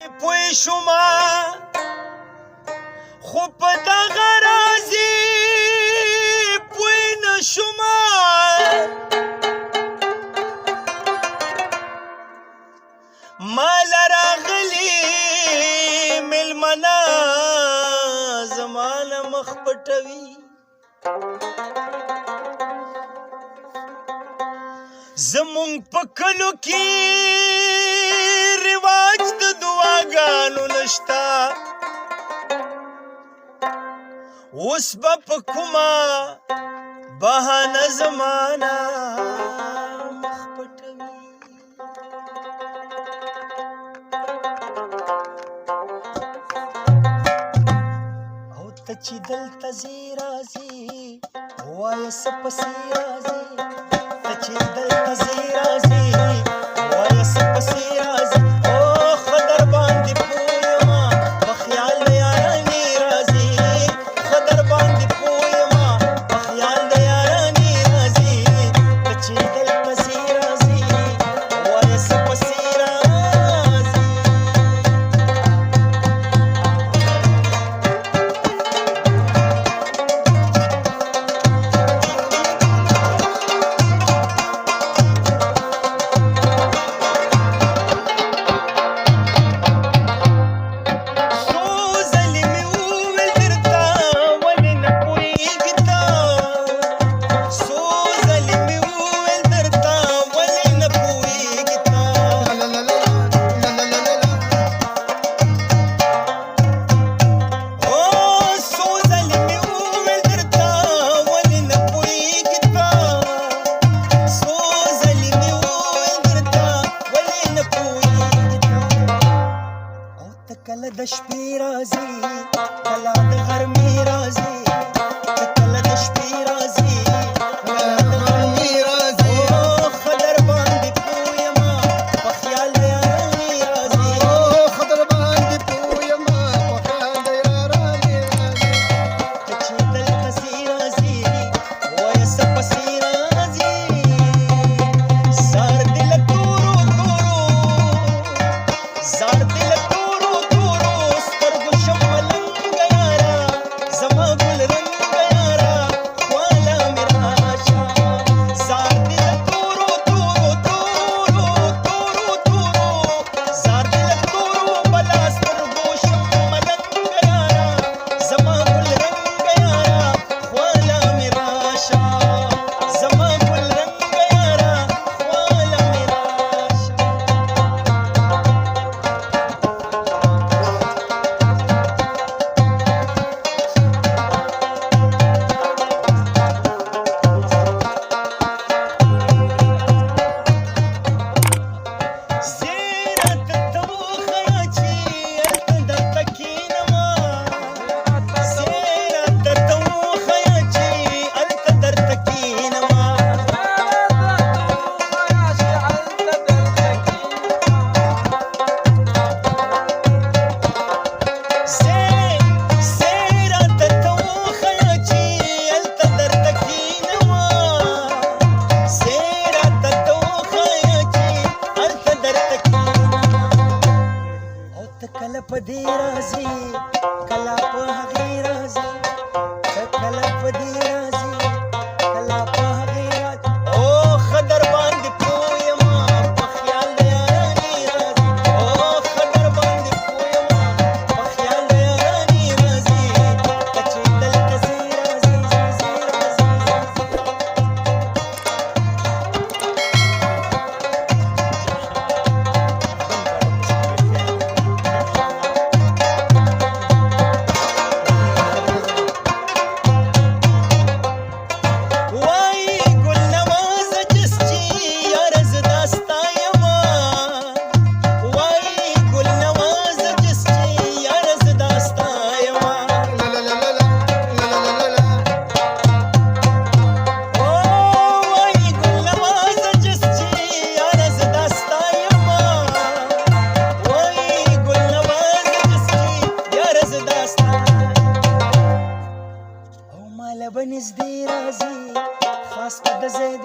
پوی شما خو په دغه رازي پوی نشما مال راغلی ملمنا زمانه مخ پټوي زمونږ په کلو کې رواج د دعاګانو نشتا اوس به په کومه بهانه زمانه مخ پټوي او ته چې دلته ځې راځې وایه څه پسې راځې ته چې دلته ځې راځې وایه څه پسې راځې او ښه در باندې پوه یمه په خیال د یارانې راځې ښه در باندې پوه یمه په خیال د یارانې راځې ته چې دلته ځې راځې وایه څه پسې راځې کله د شپې راځي کله د غرمې راځي کله د شپې راځي کله د غرمې راځي او ښه در باندې پوه یمه په خیال د یارانې راځي او ښه در باندې پوه یمه په خیال د یارانې راځي ته چې دلته ځې راځي وایه څه پسې راځي زار دې له تورو تورو زار دې له کله په دې راځي کله په هغې راځي کله په دې راځي کله په هغې راځي او ښه در باندې پوه یمه په خیال د یارانې راځي او ښه در باندې پوه یمه په خیال د یارانې راځي ته چې دلته ځې راځې بنزدې راځي خاص په د زید